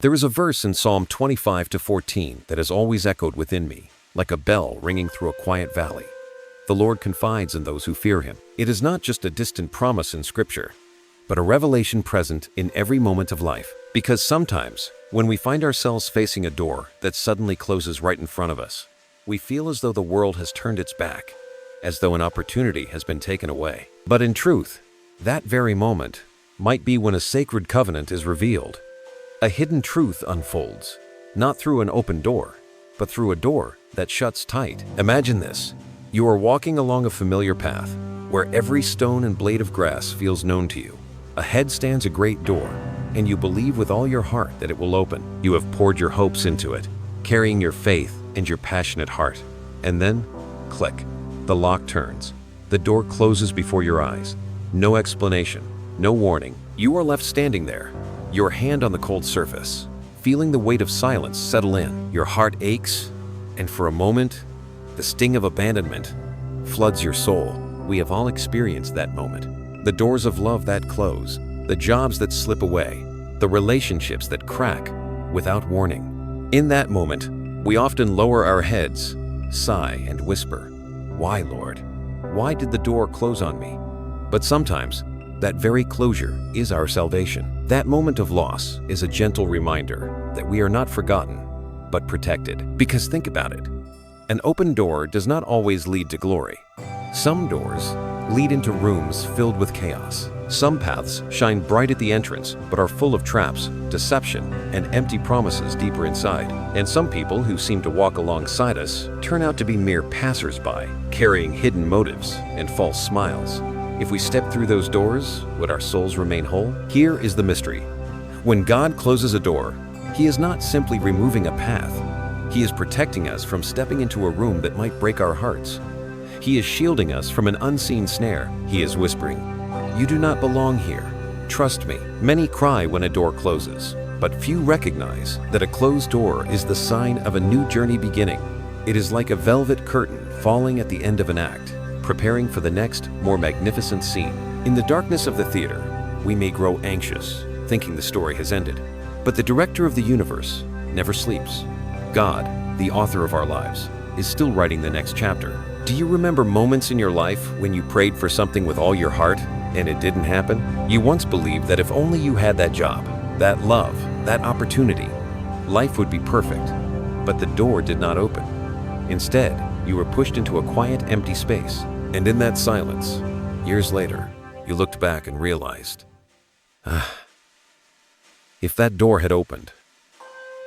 There is a verse in Psalm 25-14 that has always echoed within me, like a bell ringing through a quiet valley. The Lord confides in those who fear Him. It is not just a distant promise in Scripture, but a revelation present in every moment of life. Because sometimes, when we find ourselves facing a door that suddenly closes right in front of us, we feel as though the world has turned its back, as though an opportunity has been taken away. But in truth, that very moment might be when a sacred covenant is revealed. A hidden truth unfolds, not through an open door, but through a door that shuts tight. Imagine this. You are walking along a familiar path, where every stone and blade of grass feels known to you. Ahead stands a great door, and you believe with all your heart that it will open. You have poured your hopes into it, carrying your faith and your passionate heart. And then, click, the lock turns. The door closes before your eyes. No explanation, no warning. You are left standing there, your hand on the cold surface, feeling the weight of silence settle in. Your heart aches, and for a moment, the sting of abandonment floods your soul. We have all experienced that moment. The doors of love that close, the jobs that slip away, the relationships that crack without warning. In that moment, we often lower our heads, sigh, and whisper, "Why, Lord? Why did the door close on me?" But sometimes, that very closure is our salvation. That moment of loss is a gentle reminder that we are not forgotten, but protected. Because think about it. An open door does not always lead to glory. Some doors lead into rooms filled with chaos. Some paths shine bright at the entrance, but are full of traps, deception, and empty promises deeper inside. And some people who seem to walk alongside us turn out to be mere passers-by, carrying hidden motives and false smiles. If we step through those doors, would our souls remain whole? Here is the mystery. When God closes a door, He is not simply removing a path. He is protecting us from stepping into a room that might break our hearts. He is shielding us from an unseen snare. He is whispering, "You do not belong here. Trust me." Many cry when a door closes, but few recognize that a closed door is the sign of a new journey beginning. It is like a velvet curtain falling at the end of an act, preparing for the next, more magnificent scene. In the darkness of the theater, we may grow anxious, thinking the story has ended. But the director of the universe never sleeps. God, the author of our lives, is still writing the next chapter. Do you remember moments in your life when you prayed for something with all your heart and it didn't happen? You once believed that if only you had that job, that love, that opportunity, life would be perfect. But the door did not open. Instead, you were pushed into a quiet, empty space. And in that silence, years later, you looked back and realized, if that door had opened,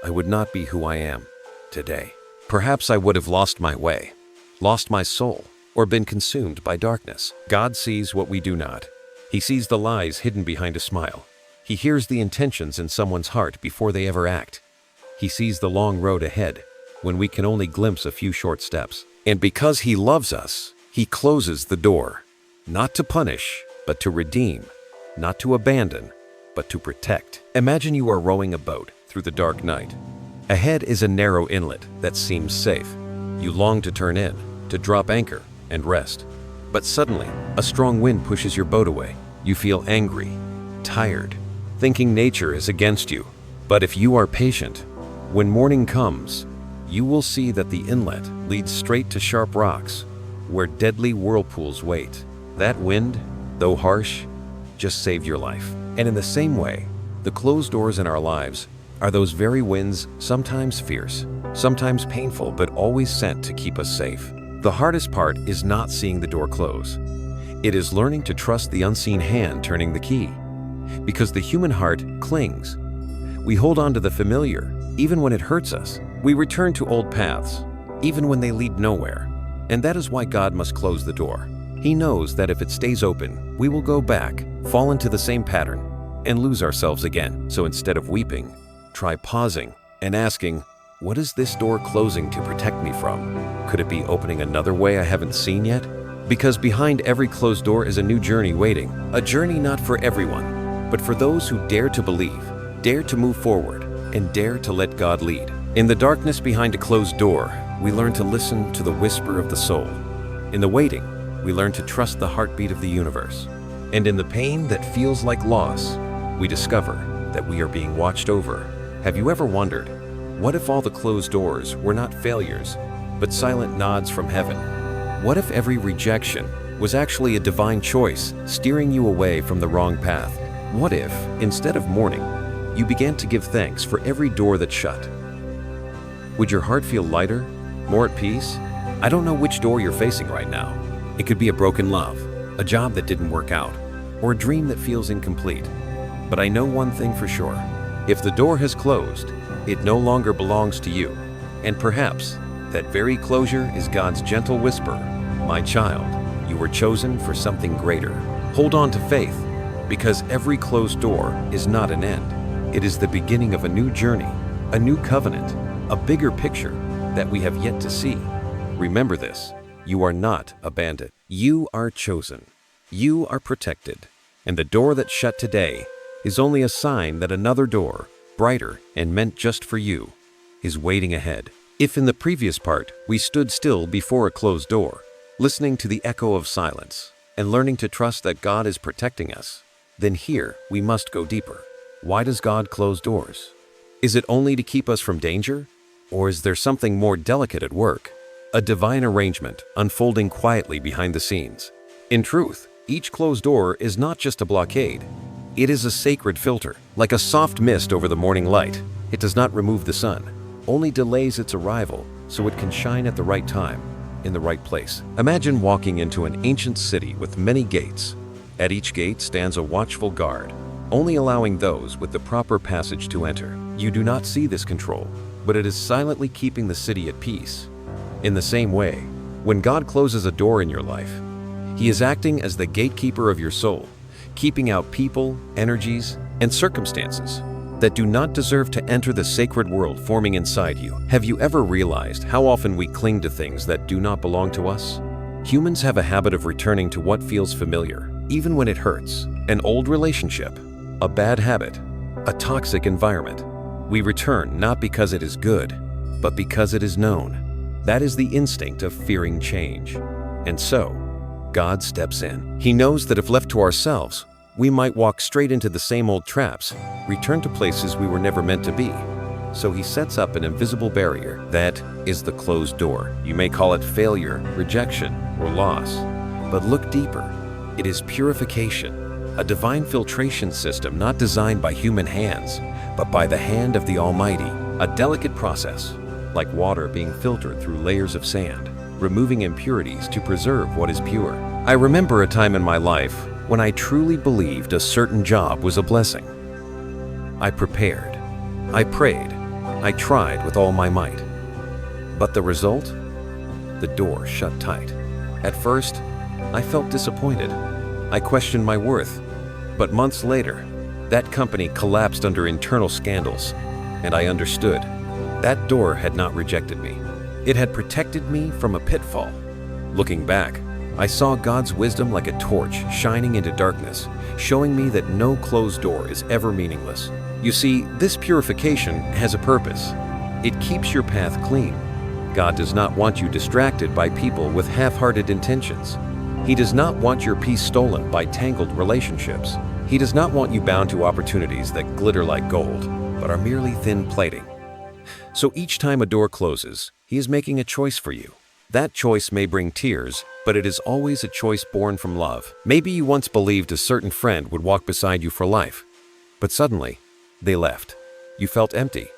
I would not be who I am today. Perhaps I would have lost my way, lost my soul, or been consumed by darkness. God sees what we do not. He sees the lies hidden behind a smile. He hears the intentions in someone's heart before they ever act. He sees the long road ahead when we can only glimpse a few short steps. And because He loves us, He closes the door, not to punish, but to redeem, not to abandon, but to protect. Imagine you are rowing a boat through the dark night. Ahead is a narrow inlet that seems safe. You long to turn in, to drop anchor and rest. But suddenly, a strong wind pushes your boat away. You feel angry, tired, thinking nature is against you. But if you are patient, when morning comes, you will see that the inlet leads straight to sharp rocks, where deadly whirlpools wait. That wind, though harsh, just saved your life. And in the same way, the closed doors in our lives are those very winds, sometimes fierce, sometimes painful, but always sent to keep us safe. The hardest part is not seeing the door close. It is learning to trust the unseen hand turning the key. Because the human heart clings. We hold on to the familiar, even when it hurts us. We return to old paths, even when they lead nowhere. And that is why God must close the door. He knows that if it stays open, we will go back, fall into the same pattern, and lose ourselves again. So instead of weeping, try pausing and asking, what is this door closing to protect me from? Could it be opening another way I haven't seen yet? Because behind every closed door is a new journey waiting. A journey not for everyone, but for those who dare to believe, dare to move forward, and dare to let God lead. In the darkness behind a closed door, we learn to listen to the whisper of the soul. In the waiting, we learn to trust the heartbeat of the universe. And in the pain that feels like loss, we discover that we are being watched over Have you ever wondered, what if all the closed doors were not failures, but silent nods from heaven? What if every rejection was actually a divine choice steering you away from the wrong path? What if, instead of mourning, you began to give thanks for every door that's shut? Would your heart feel lighter, more at peace? I don't know which door you're facing right now. It could be a broken love, a job that didn't work out, or a dream that feels incomplete. But I know one thing for sure. If the door has closed, it no longer belongs to you. And perhaps that very closure is God's gentle whisper, "My child, you were chosen for something greater." Hold on to faith, because every closed door is not an end. It is the beginning of a new journey, a new covenant, a bigger picture that we have yet to see. Remember this, you are not abandoned. You are chosen. You are protected. And the door that's shut today is only a sign that another door, brighter and meant just for you, is waiting ahead. If in the previous part we stood still before a closed door, listening to the echo of silence and learning to trust that God is protecting us, then here we must go deeper. Why does God close doors? Is it only to keep us from danger? Or is there something more delicate at work? A divine arrangement unfolding quietly behind the scenes. In truth, each closed door is not just a blockade. It is a sacred filter, like a soft mist over the morning light. It does not remove the sun, only delays its arrival so it can shine at the right time, in the right place. Imagine walking into an ancient city with many gates. At each gate stands a watchful guard, only allowing those with the proper passage to enter. You do not see this control, but it is silently keeping the city at peace. In the same way, when God closes a door in your life, He is acting as the gatekeeper of your soul, keeping out people, energies, and circumstances that do not deserve to enter the sacred world forming inside you. Have you ever realized how often we cling to things that do not belong to us? Humans have a habit of returning to what feels familiar, even when it hurts. An old relationship, a bad habit, a toxic environment. We return not because it is good, but because it is known. That is the instinct of fearing change. And so, God steps in. He knows that if left to ourselves, we might walk straight into the same old traps, return to places we were never meant to be. So He sets up an invisible barrier. That is the closed door. You may call it failure, rejection, or loss. But look deeper. It is purification, a divine filtration system not designed by human hands, but by the hand of the Almighty. A delicate process, like water being filtered through layers of sand, removing impurities to preserve what is pure. I remember a time in my life when I truly believed a certain job was a blessing. I prepared, I prayed, I tried with all my might. But the result? The door shut tight. At first, I felt disappointed. I questioned my worth. But months later, that company collapsed under internal scandals, and I understood. That door had not rejected me. It had protected me from a pitfall. Looking back, I saw God's wisdom like a torch shining into darkness, showing me that no closed door is ever meaningless. You see, this purification has a purpose. It keeps your path clean. God does not want you distracted by people with half-hearted intentions. He does not want your peace stolen by tangled relationships. He does not want you bound to opportunities that glitter like gold, but are merely thin plating. So each time a door closes, He is making a choice for you. That choice may bring tears, but it is always a choice born from love. Maybe you once believed a certain friend would walk beside you for life, but suddenly, they left. You felt empty,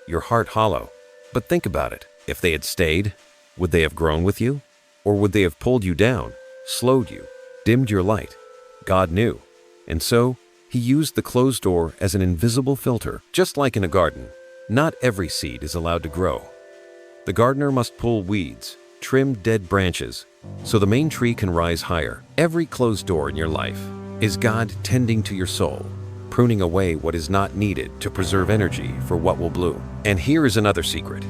your heart hollow. But think about it. If they had stayed, would they have grown with you? Or would they have pulled you down, slowed you, dimmed your light? God knew. And so, He used the closed door as an invisible filter. Just like in a garden, not every seed is allowed to grow. The gardener must pull weeds, trim dead branches, so the main tree can rise higher. Every closed door in your life is God tending to your soul, pruning away what is not needed to preserve energy for what will bloom. And here is another secret.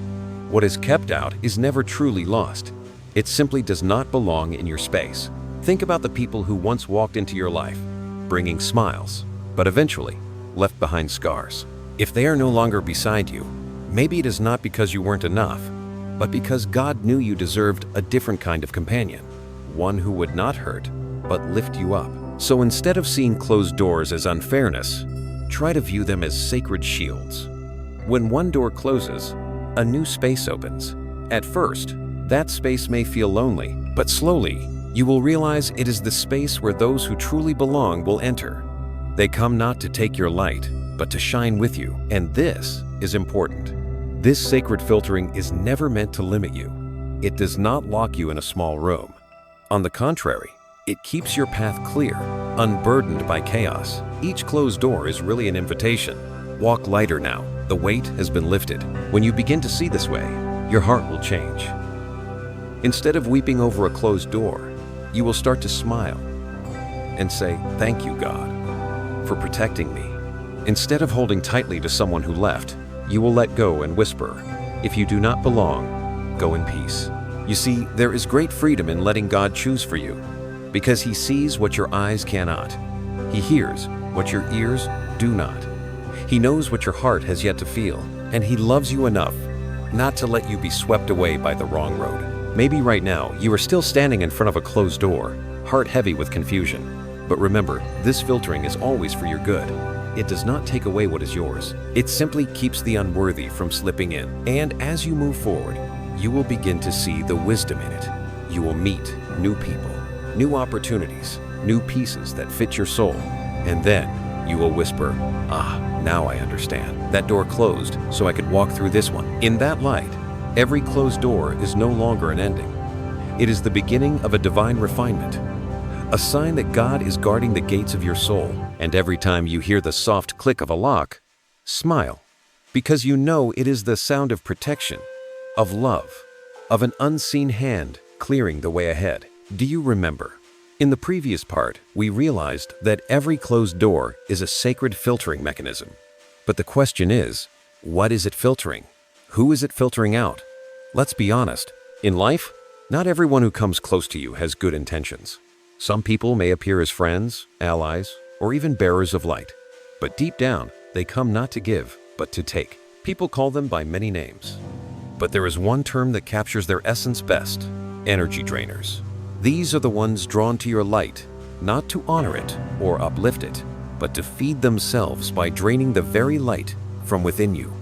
What is kept out is never truly lost. It simply does not belong in your space. Think about the people who once walked into your life, bringing smiles, but eventually left behind scars. If they are no longer beside you, maybe it is not because you weren't enough, but because God knew you deserved a different kind of companion, one who would not hurt, but lift you up. So instead of seeing closed doors as unfairness, try to view them as sacred shields. When one door closes, a new space opens. At first, that space may feel lonely, but slowly, you will realize it is the space where those who truly belong will enter. They come not to take your light, but to shine with you, and this is important. This sacred filtering is never meant to limit you. It does not lock you in a small room. On the contrary, it keeps your path clear, unburdened by chaos. Each closed door is really an invitation. Walk lighter now. The weight has been lifted. When you begin to see this way, your heart will change. Instead of weeping over a closed door, you will start to smile and say, "Thank you, God, for protecting me." Instead of holding tightly to someone who left, you will let go and whisper, "If you do not belong, go in peace." You see, there is great freedom in letting God choose for you, because He sees what your eyes cannot. He hears what your ears do not. He knows what your heart has yet to feel, and He loves you enough not to let you be swept away by the wrong road. Maybe right now you are still standing in front of a closed door, heart heavy with confusion. But remember, this filtering is always for your good. It does not take away what is yours. It simply keeps the unworthy from slipping in. And as you move forward, you will begin to see the wisdom in it. You will meet new people, new opportunities, new pieces that fit your soul. And then you will whisper, "Ah, now I understand. That door closed so I could walk through this one." In that light, every closed door is no longer an ending. It is the beginning of a divine refinement, a sign that God is guarding the gates of your soul. And every time you hear the soft click of a lock, smile, because you know it is the sound of protection, of love, of an unseen hand clearing the way ahead. Do you remember? In the previous part, we realized that every closed door is a sacred filtering mechanism. But the question is, what is it filtering? Who is it filtering out? Let's be honest. In life, not everyone who comes close to you has good intentions. Some people may appear as friends, allies, or even bearers of light. But deep down, they come not to give, but to take. People call them by many names. But there is one term that captures their essence best: energy drainers. These are the ones drawn to your light, not to honor it or uplift it, but to feed themselves by draining the very light from within you.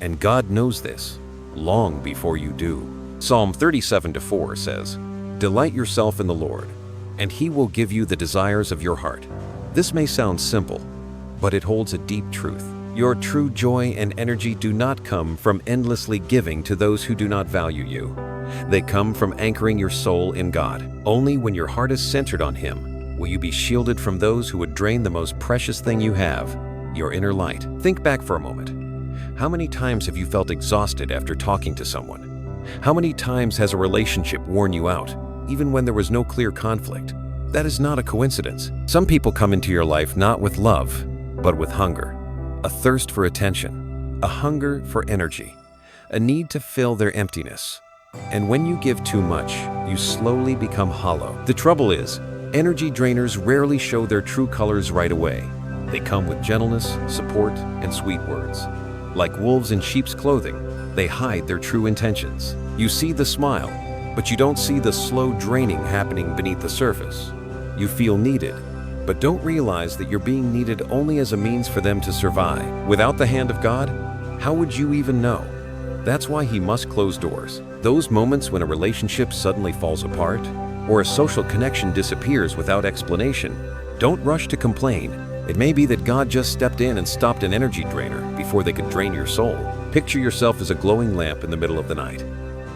And God knows this long before you do. Psalm 37:4 says, "Delight yourself in the Lord, and He will give you the desires of your heart." This may sound simple, but it holds a deep truth. Your true joy and energy do not come from endlessly giving to those who do not value you. They come from anchoring your soul in God. Only when your heart is centered on Him will you be shielded from those who would drain the most precious thing you have, your inner light. Think back for a moment. How many times have you felt exhausted after talking to someone? How many times has a relationship worn you out, even when there was no clear conflict? That is not a coincidence. Some people come into your life not with love, but with hunger. A thirst for attention, a hunger for energy, a need to fill their emptiness. And when you give too much, you slowly become hollow. The trouble is, energy drainers rarely show their true colors right away. They come with gentleness, support, and sweet words. Like wolves in sheep's clothing, they hide their true intentions. You see the smile, but you don't see the slow draining happening beneath the surface. You feel needed, but don't realize that you're being needed only as a means for them to survive. Without the hand of God, how would you even know? That's why He must close doors. Those moments when a relationship suddenly falls apart, or a social connection disappears without explanation, don't rush to complain. It may be that God just stepped in and stopped an energy drainer before they could drain your soul. Picture yourself as a glowing lamp in the middle of the night.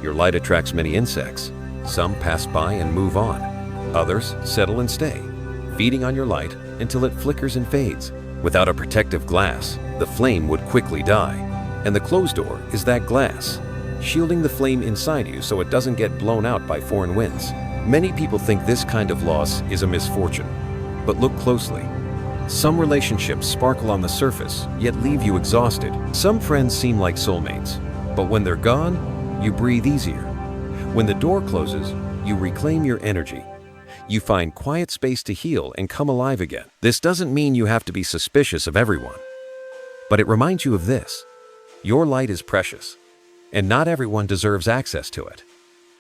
Your light attracts many insects. Some pass by and move on. Others settle and stay, feeding on your light until it flickers and fades. Without a protective glass, the flame would quickly die. And the closed door is that glass, shielding the flame inside you so it doesn't get blown out by foreign winds. Many people think this kind of loss is a misfortune. But look closely. Some relationships sparkle on the surface, yet leave you exhausted. Some friends seem like soulmates, but when they're gone, you breathe easier. When the door closes, you reclaim your energy. You find quiet space to heal and come alive again. This doesn't mean you have to be suspicious of everyone, but it reminds you of this. Your light is precious, and not everyone deserves access to it.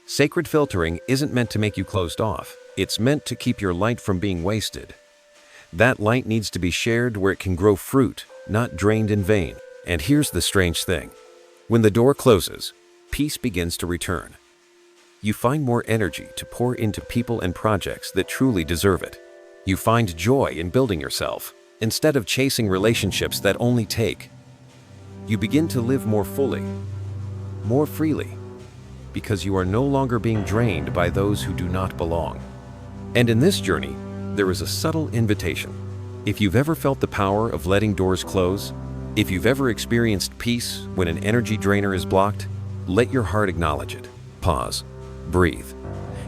Sacred filtering isn't meant to make you closed off. It's meant to keep your light from being wasted. That light needs to be shared where it can grow fruit, not drained in vain. And here's the strange thing. When the door closes, peace begins to return. You find more energy to pour into people and projects that truly deserve it. You find joy in building yourself, instead of chasing relationships that only take. You begin to live more fully, more freely, because you are no longer being drained by those who do not belong. And in this journey, there is a subtle invitation. If you've ever felt the power of letting doors close, if you've ever experienced peace when an energy drainer is blocked, let your heart acknowledge it. Pause, breathe,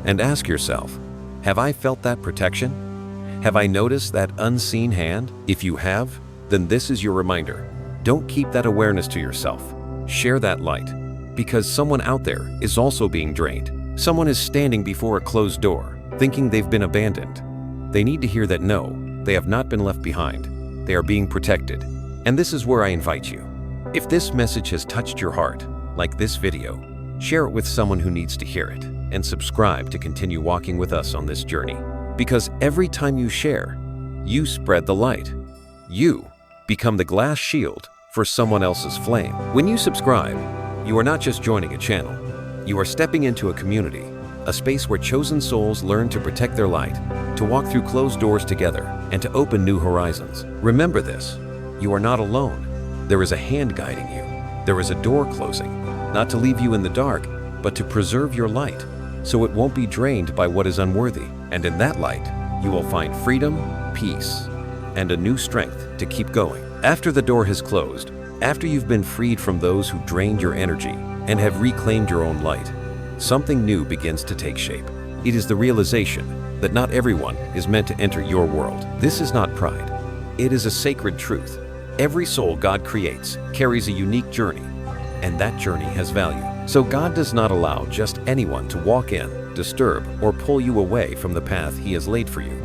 and ask yourself, have I felt that protection? Have I noticed that unseen hand? If you have, then this is your reminder. Don't keep that awareness to yourself. Share that light, because someone out there is also being drained. Someone is standing before a closed door, thinking they've been abandoned. They need to hear that no, they have not been left behind. They are being protected. And this is where I invite you. If this message has touched your heart, like this video, share it with someone who needs to hear it, and subscribe to continue walking with us on this journey. Because every time you share, you spread the light. You become the glass shield for someone else's flame. When you subscribe, you are not just joining a channel. You are stepping into a community, a space where chosen souls learn to protect their light, to walk through closed doors together, and to open new horizons. Remember this. You are not alone. There is a hand guiding you. There is a door closing, not to leave you in the dark, but to preserve your light, so it won't be drained by what is unworthy. And in that light, you will find freedom, peace, and a new strength to keep going. After the door has closed, after you've been freed from those who drained your energy and have reclaimed your own light, something new begins to take shape. It is the realization that not everyone is meant to enter your world. This is not pride. It is a sacred truth. Every soul God creates carries a unique journey, and that journey has value. So God does not allow just anyone to walk in, disturb, or pull you away from the path He has laid for you.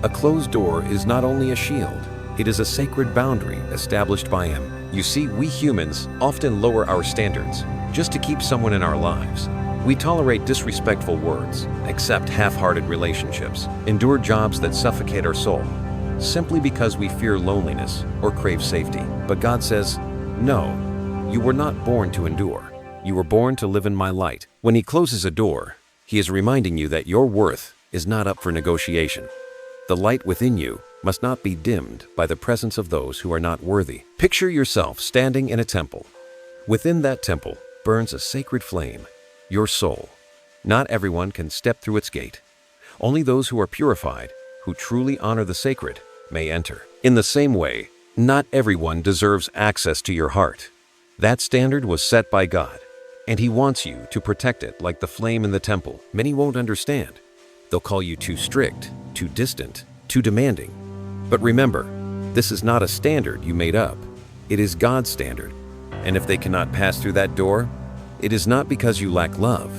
A closed door is not only a shield, it is a sacred boundary established by Him. You see, we humans often lower our standards just to keep someone in our lives. We tolerate disrespectful words, accept half-hearted relationships, endure jobs that suffocate our soul, simply because we fear loneliness or crave safety. But God says, no, you were not born to endure. You were born to live in my light. When He closes a door, He is reminding you that your worth is not up for negotiation. The light within you must not be dimmed by the presence of those who are not worthy. Picture yourself standing in a temple. Within that temple burns a sacred flame, your soul. Not everyone can step through its gate. Only those who are purified, who truly honor the sacred, may enter. In the same way, not everyone deserves access to your heart. That standard was set by God, and He wants you to protect it like the flame in the temple. Many won't understand. They'll call you too strict, too distant, too demanding. But remember, this is not a standard you made up. It is God's standard. And if they cannot pass through that door, it is not because you lack love.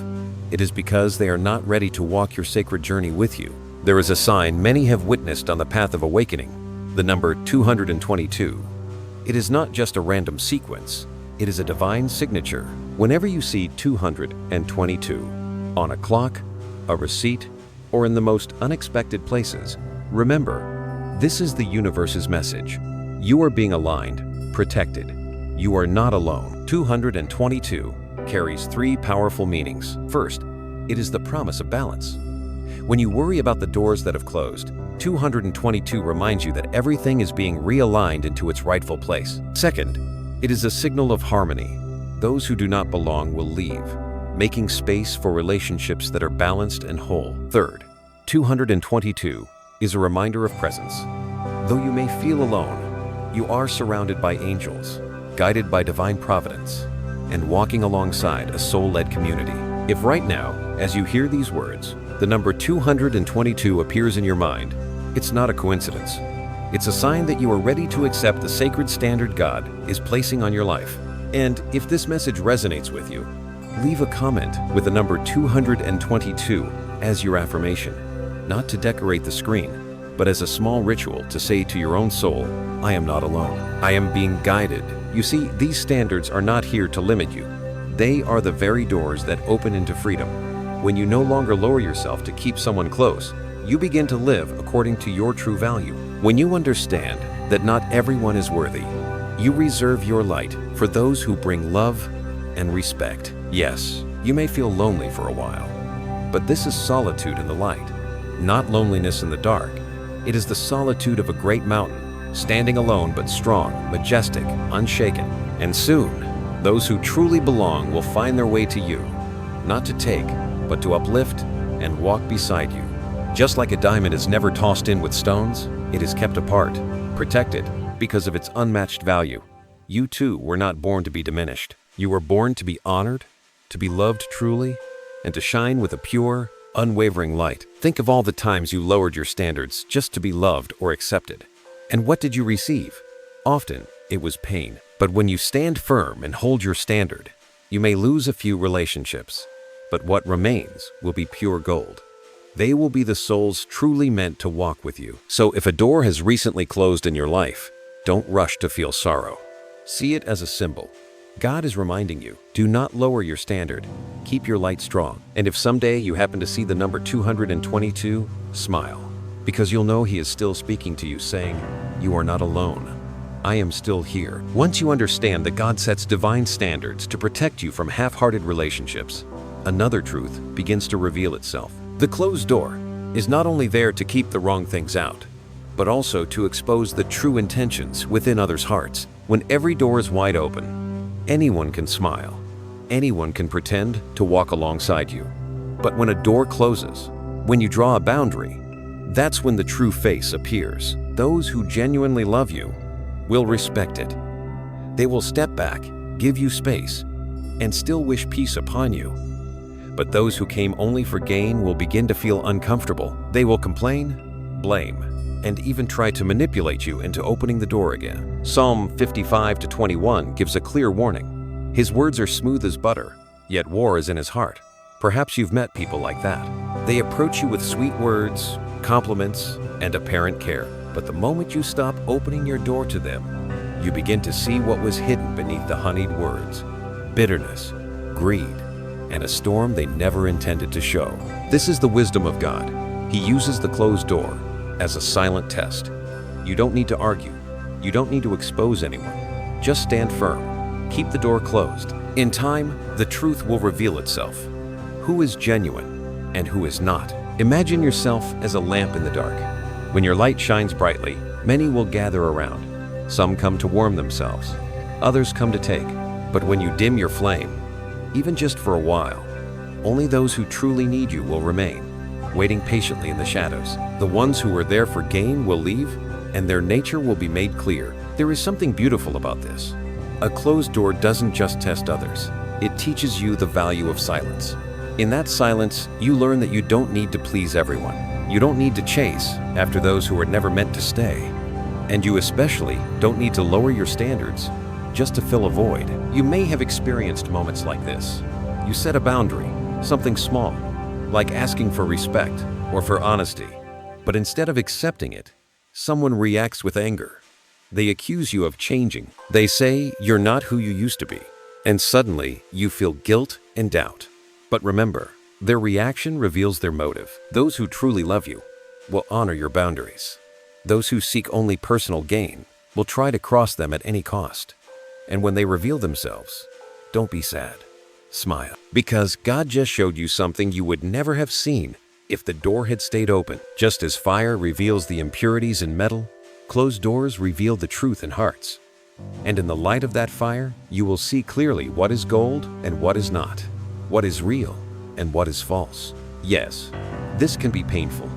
It is because they are not ready to walk your sacred journey with you. There is a sign many have witnessed on the path of awakening, the number 222. It is not just a random sequence. It is a divine signature. Whenever you see 222 on a clock, a receipt, or in the most unexpected places, remember, this is the universe's message. You are being aligned, protected. You are not alone. 222 carries three powerful meanings. First, it is the promise of balance. When you worry about the doors that have closed, 222 reminds you that everything is being realigned into its rightful place. Second, it is a signal of harmony. Those who do not belong will leave, making space for relationships that are balanced and whole. Third, 222 is a reminder of presence. Though you may feel alone, you are surrounded by angels, guided by divine providence, and walking alongside a soul-led community. If right now, as you hear these words, the number 222 appears in your mind, it's not a coincidence. It's a sign that you are ready to accept the sacred standard God is placing on your life. And if this message resonates with you, leave a comment with the number 222 as your affirmation, not to decorate the screen, but as a small ritual to say to your own soul, I am not alone. I am being guided. You see, these standards are not here to limit you. They are the very doors that open into freedom. When you no longer lower yourself to keep someone close, you begin to live according to your true value. When you understand that not everyone is worthy, You reserve your light for those who bring love and respect. Yes, you may feel lonely for a while, but this is solitude in the light, not loneliness in the dark. It is the solitude of a great mountain, standing alone but strong, majestic, unshaken. And soon, those who truly belong will find their way to you, not to take, but to uplift and walk beside you. Just like a diamond is never tossed in with stones, it is kept apart, protected, because of its unmatched value. You too were not born to be diminished. You were born to be honored, to be loved truly, and to shine with a pure, unwavering light. Think of all the times you lowered your standards just to be loved or accepted. And what did you receive? Often, it was pain. But when you stand firm and hold your standard, you may lose a few relationships, but what remains will be pure gold. They will be the souls truly meant to walk with you. So if a door has recently closed in your life, don't rush to feel sorrow. See it as a symbol. God is reminding you, do not lower your standard. Keep your light strong. And if someday you happen to see the number 222, smile, because you'll know He is still speaking to you, saying, you are not alone. I am still here. Once you understand that God sets divine standards to protect you from half-hearted relationships, another truth begins to reveal itself. The closed door is not only there to keep the wrong things out, but also to expose the true intentions within others' hearts. When every door is wide open, anyone can smile, anyone can pretend to walk alongside you. But when a door closes, when you draw a boundary, that's when the true face appears. Those who genuinely love you will respect it. They will step back, give you space, and still wish peace upon you. But those who came only for gain will begin to feel uncomfortable. They will complain, blame, and even try to manipulate you into opening the door again. Psalm 55:21 gives a clear warning. His words are smooth as butter, yet war is in his heart. Perhaps you've met people like that. They approach you with sweet words, compliments, and apparent care. But the moment you stop opening your door to them, you begin to see what was hidden beneath the honeyed words: bitterness, greed, and a storm they never intended to show. This is the wisdom of God. He uses the closed door as a silent test. You don't need to argue. You don't need to expose anyone. Just stand firm. Keep the door closed. In time, the truth will reveal itself. Who is genuine and who is not? Imagine yourself as a lamp in the dark. When your light shines brightly, many will gather around. Some come to warm themselves. Others come to take. But when you dim your flame, even just for a while, only those who truly need you will remain, waiting patiently in the shadows. The ones who were there for gain will leave, and their nature will be made clear. There is something beautiful about this. A closed door doesn't just test others. It teaches you the value of silence. In that silence, you learn that you don't need to please everyone. You don't need to chase after those who are never meant to stay. And you especially don't need to lower your standards just to fill a void. You may have experienced moments like this. You set a boundary, something small, like asking for respect or for honesty. But instead of accepting it, someone reacts with anger. They accuse you of changing. They say you're not who you used to be. And suddenly, you feel guilt and doubt. But remember, their reaction reveals their motive. Those who truly love you will honor your boundaries. Those who seek only personal gain will try to cross them at any cost. And when they reveal themselves, don't be sad. Smile. Because God just showed you something you would never have seen if the door had stayed open. Just as fire reveals the impurities in metal, closed doors reveal the truth in hearts. And in the light of that fire, you will see clearly what is gold and what is not, what is real and what is false. Yes, this can be painful.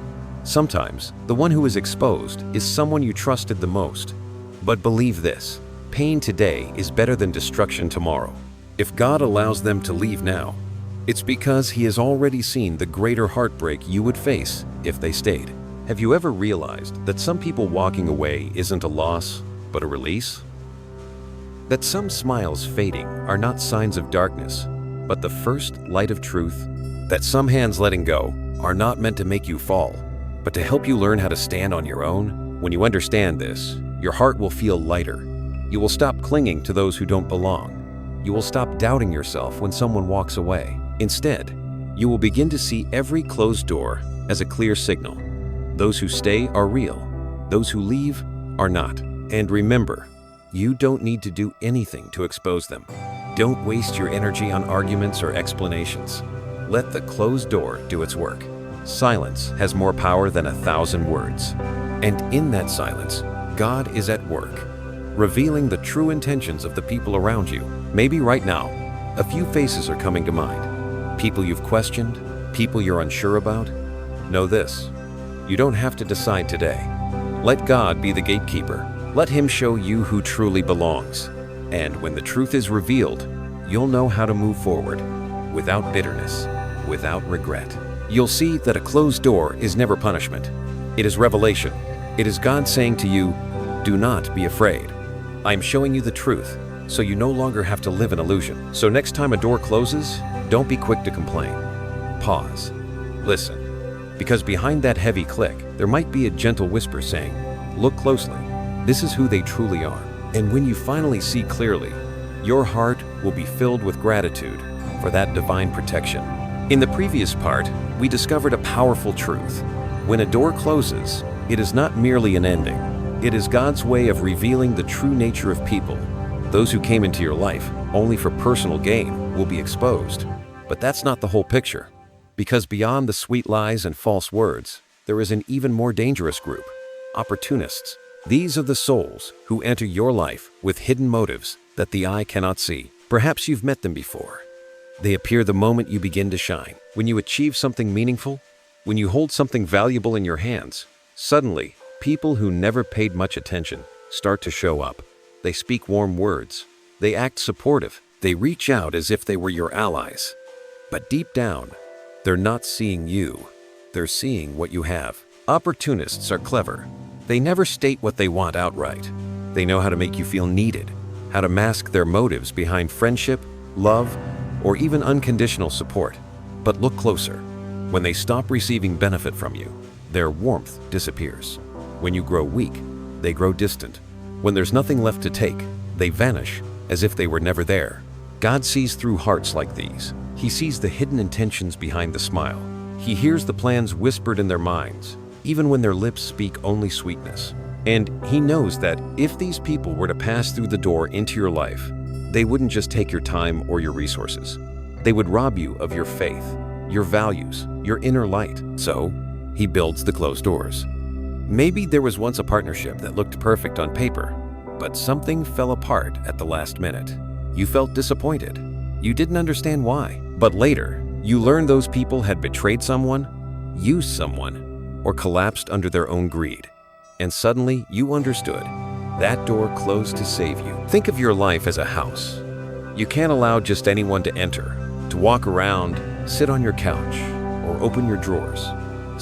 Sometimes, the one who is exposed is someone you trusted the most. But believe this, pain today is better than destruction tomorrow. If God allows them to leave now, it's because He has already seen the greater heartbreak you would face if they stayed. Have you ever realized that some people walking away isn't a loss, but a release? That some smiles fading are not signs of darkness, but the first light of truth? That some hands letting go are not meant to make you fall, but to help you learn how to stand on your own? When you understand this, your heart will feel lighter. You will stop clinging to those who don't belong. You will stop doubting yourself when someone walks away. Instead, you will begin to see every closed door as a clear signal. Those who stay are real. Those who leave are not. And remember, You don't need to do anything to expose them. Don't waste your energy on arguments or explanations. Let the closed door do its work. Silence has more power than 1,000 words. And in that silence, God is at work, revealing the true intentions of the people around you. Maybe right now, a few faces are coming to mind. People you've questioned, people you're unsure about. Know this, you don't have to decide today. Let God be the gatekeeper. Let Him show you who truly belongs. And when the truth is revealed, you'll know how to move forward without bitterness, without regret. You'll see that a closed door is never punishment. It is revelation. It is God saying to you, do not be afraid. I am showing you the truth, so you no longer have to live in illusion. So next time a door closes, don't be quick to complain. Pause. Listen. Because behind that heavy click, there might be a gentle whisper saying, look closely. This is who they truly are. And when you finally see clearly, your heart will be filled with gratitude for that divine protection. In the previous part, we discovered a powerful truth. When a door closes, it is not merely an ending. It is God's way of revealing the true nature of people. Those who came into your life only for personal gain will be exposed. But that's not the whole picture. Because beyond the sweet lies and false words, there is an even more dangerous group, opportunists. These are the souls who enter your life with hidden motives that the eye cannot see. Perhaps you've met them before. They appear the moment you begin to shine. When you achieve something meaningful, when you hold something valuable in your hands, suddenly, people who never paid much attention start to show up. They speak warm words. They act supportive. They reach out as if they were your allies. But deep down, they're not seeing you. They're seeing what you have. Opportunists are clever. They never state what they want outright. They know how to make you feel needed, how to mask their motives behind friendship, love, or even unconditional support. But look closer. When they stop receiving benefit from you, their warmth disappears. When you grow weak, they grow distant. When there's nothing left to take, they vanish as if they were never there. God sees through hearts like these. He sees the hidden intentions behind the smile. He hears the plans whispered in their minds, even when their lips speak only sweetness. And He knows that if these people were to pass through the door into your life, they wouldn't just take your time or your resources. They would rob you of your faith, your values, your inner light. So, He builds the closed doors. Maybe there was once a partnership that looked perfect on paper, but something fell apart at the last minute. You felt disappointed. You didn't understand why. But later, you learned those people had betrayed someone, used someone, or collapsed under their own greed. And suddenly, you understood. That door closed to save you. Think of your life as a house. You can't allow just anyone to enter, to walk around, sit on your couch, or open your drawers.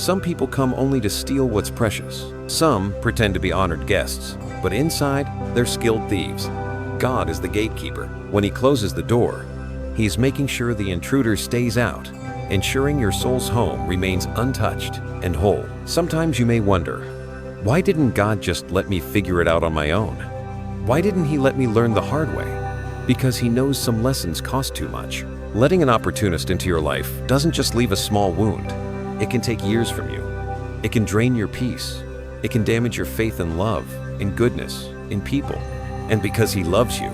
Some people come only to steal what's precious. Some pretend to be honored guests, but inside, they're skilled thieves. God is the gatekeeper. When He closes the door, He's making sure the intruder stays out, ensuring your soul's home remains untouched and whole. Sometimes you may wonder, why didn't God just let me figure it out on my own? Why didn't He let me learn the hard way? Because He knows some lessons cost too much. Letting an opportunist into your life doesn't just leave a small wound. It can take years from you. It can drain your peace. It can damage your faith in love, in goodness, in people. And because He loves you,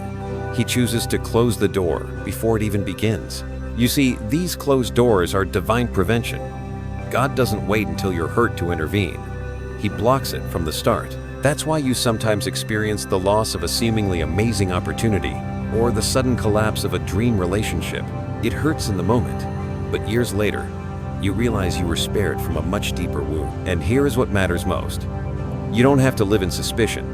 He chooses to close the door before it even begins. You see, these closed doors are divine prevention. God doesn't wait until you're hurt to intervene. He blocks it from the start. That's why you sometimes experience the loss of a seemingly amazing opportunity or the sudden collapse of a dream relationship. It hurts in the moment, but years later, you realize you were spared from a much deeper wound. And here is what matters most. You don't have to live in suspicion.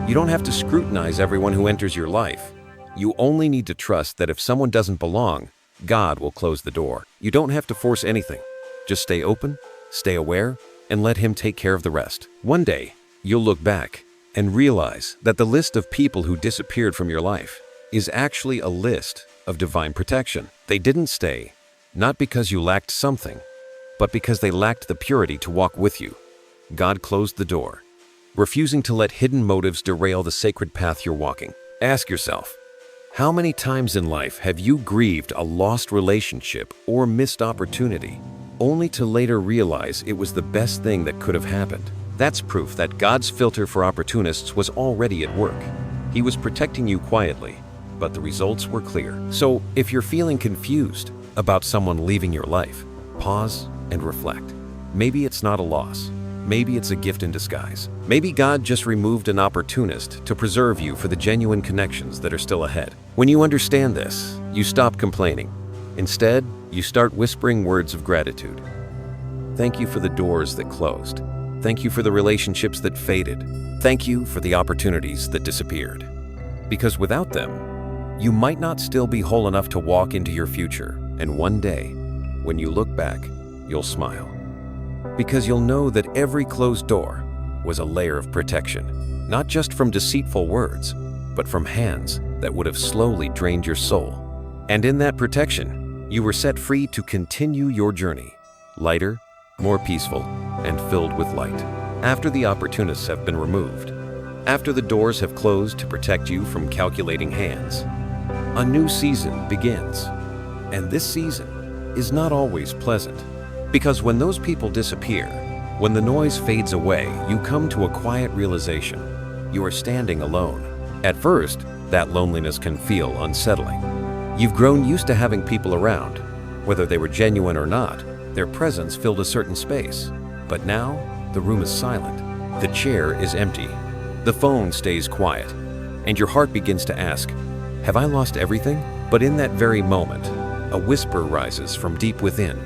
You don't have to scrutinize everyone who enters your life. You only need to trust that if someone doesn't belong, God will close the door. You don't have to force anything. Just stay open, stay aware, and let Him take care of the rest. One day, you'll look back and realize that the list of people who disappeared from your life is actually a list of divine protection. They didn't stay, not because you lacked something, but because they lacked the purity to walk with you. God closed the door, refusing to let hidden motives derail the sacred path you're walking. Ask yourself, how many times in life have you grieved a lost relationship or missed opportunity, only to later realize it was the best thing that could have happened? That's proof that God's filter for opportunists was already at work. He was protecting you quietly, but the results were clear. So, if you're feeling confused about someone leaving your life, pause and reflect. Maybe it's not a loss. Maybe it's a gift in disguise. Maybe God just removed an opportunist to preserve you for the genuine connections that are still ahead. When you understand this, you stop complaining. Instead, you start whispering words of gratitude. Thank you for the doors that closed. Thank you for the relationships that faded. Thank you for the opportunities that disappeared. Because without them, you might not still be whole enough to walk into your future. And one day, when you look back, you'll smile. Because you'll know that every closed door was a layer of protection, not just from deceitful words, but from hands that would have slowly drained your soul. And in that protection, you were set free to continue your journey, lighter, more peaceful, and filled with light. After the opportunists have been removed, after the doors have closed to protect you from calculating hands, a new season begins. And this season is not always pleasant. Because when those people disappear, when the noise fades away, you come to a quiet realization. You are standing alone. At first, that loneliness can feel unsettling. You've grown used to having people around. Whether they were genuine or not, their presence filled a certain space. But now, the room is silent. The chair is empty. The phone stays quiet. And your heart begins to ask, have I lost everything? But in that very moment, a whisper rises from deep within.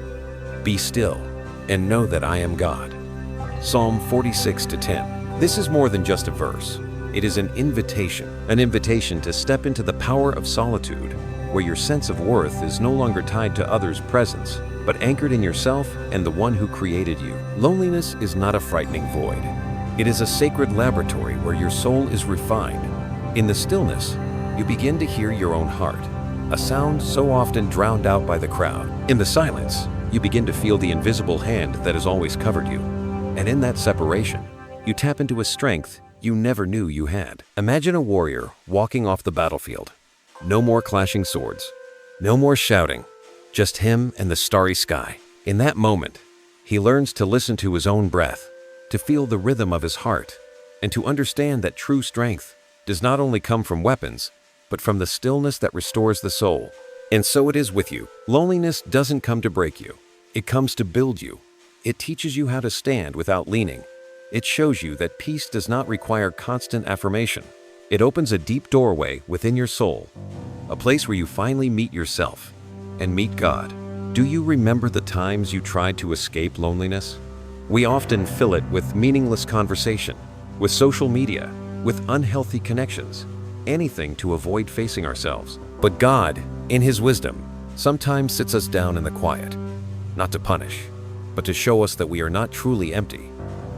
Be still and know that I am God. Psalm 46:10. This is more than just a verse. It is an invitation to step into the power of solitude, where your sense of worth is no longer tied to others' presence, but anchored in yourself and the one who created you. Loneliness is not a frightening void. It is a sacred laboratory where your soul is refined. In the stillness, you begin to hear your own heart, a sound so often drowned out by the crowd. In the silence, you begin to feel the invisible hand that has always covered you. And in that separation, you tap into a strength you never knew you had. Imagine a warrior walking off the battlefield. No more clashing swords. No more shouting. Just him and the starry sky. In that moment, he learns to listen to his own breath, to feel the rhythm of his heart, and to understand that true strength does not only come from weapons, but from the stillness that restores the soul. And so it is with you. Loneliness doesn't come to break you. It comes to build you. It teaches you how to stand without leaning. It shows you that peace does not require constant affirmation. It opens a deep doorway within your soul, a place where you finally meet yourself and meet God. Do you remember the times you tried to escape loneliness? We often fill it with meaningless conversation, with social media, with unhealthy connections, anything to avoid facing ourselves. But God, in His wisdom, sometimes sits us down in the quiet, not to punish, but to show us that we are not truly empty.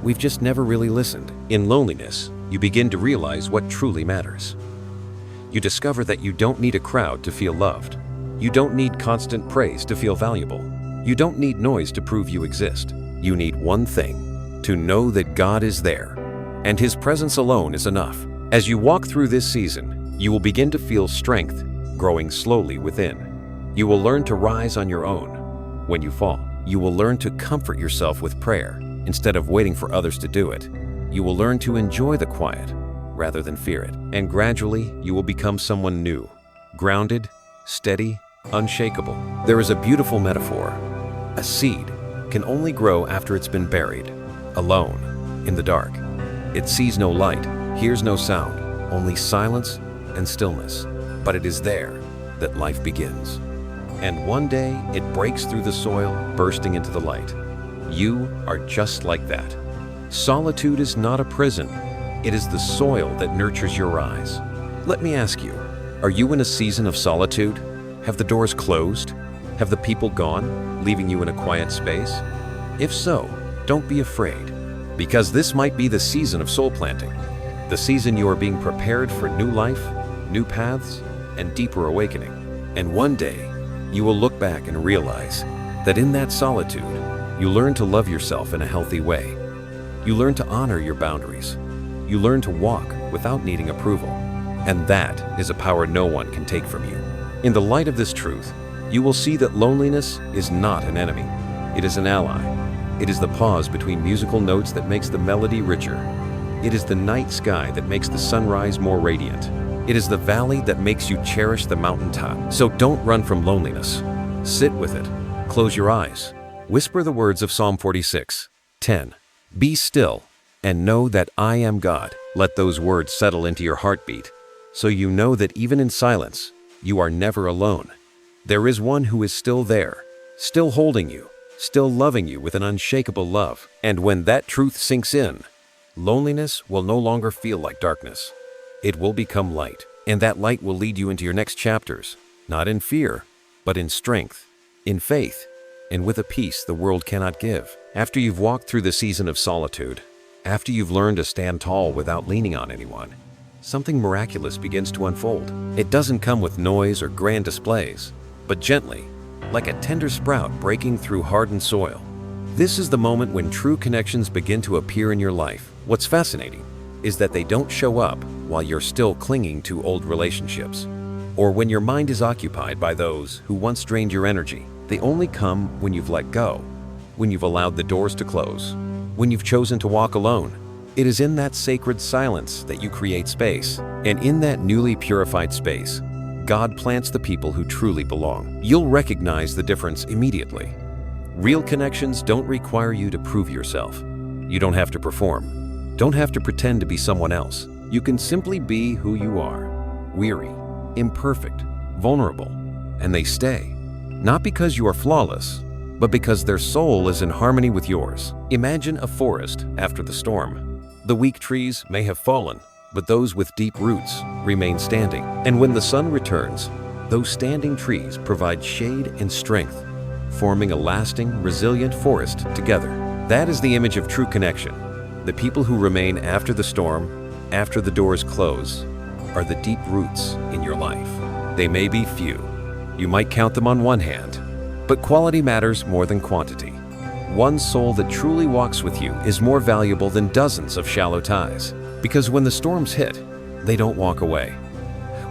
We've just never really listened. In loneliness, you begin to realize what truly matters. You discover that you don't need a crowd to feel loved. You don't need constant praise to feel valuable. You don't need noise to prove you exist. You need one thing: to know that God is there, and His presence alone is enough. As you walk through this season, you will begin to feel strength growing slowly within. You will learn to rise on your own. When you fall, you will learn to comfort yourself with prayer instead of waiting for others to do it. You will learn to enjoy the quiet rather than fear it. And gradually, you will become someone new, grounded, steady, unshakable. There is a beautiful metaphor. A seed can only grow after it's been buried, alone, in the dark. It sees no light, hears no sound, only silence and stillness. But it is there that life begins. And one day, it breaks through the soil, bursting into the light. You are just like that. Solitude is not a prison. It is the soil that nurtures your rise. Let me ask you, are you in a season of solitude? Have the doors closed? Have the people gone, leaving you in a quiet space? If so, don't be afraid, because this might be the season of soul planting, the season you are being prepared for new life, new paths, and deeper awakening. And one day, you will look back and realize that in that solitude, you learn to love yourself in a healthy way. You learn to honor your boundaries. You learn to walk without needing approval. And that is a power no one can take from you. In the light of this truth, you will see that loneliness is not an enemy. It is an ally. It is the pause between musical notes that makes the melody richer. It is the night sky that makes the sunrise more radiant. It is the valley that makes you cherish the mountaintop. So don't run from loneliness. Sit with it. Close your eyes. Whisper the words of Psalm 46:10. Be still and know that I am God. Let those words settle into your heartbeat, so you know that even in silence, you are never alone. There is one who is still there, still holding you, still loving you with an unshakable love. And when that truth sinks in, loneliness will no longer feel like darkness. It will become light, and that light will lead you into your next chapters, not in fear, but in strength, in faith, and with a peace the world cannot give. After you've walked through the season of solitude, after you've learned to stand tall without leaning on anyone, something miraculous begins to unfold. It doesn't come with noise or grand displays, but gently, like a tender sprout breaking through hardened soil. This is the moment when true connections begin to appear in your life. What's fascinating is that they don't show up while you're still clinging to old relationships, or when your mind is occupied by those who once drained your energy. They only come when you've let go, when you've allowed the doors to close, when you've chosen to walk alone. It is in that sacred silence that you create space, and in that newly purified space, God plants the people who truly belong. You'll recognize the difference immediately. Real connections don't require you to prove yourself. You don't have to perform. Don't have to pretend to be someone else. You can simply be who you are, weary, imperfect, vulnerable, and they stay. Not because you are flawless, but because their soul is in harmony with yours. Imagine a forest after the storm. The weak trees may have fallen, but those with deep roots remain standing. And when the sun returns, those standing trees provide shade and strength, forming a lasting, resilient forest together. That is the image of true connection. The people who remain after the storm, after the doors close, are the deep roots in your life. They may be few. You might count them on one hand, but quality matters more than quantity. One soul that truly walks with you is more valuable than dozens of shallow ties. Because when the storms hit, they don't walk away.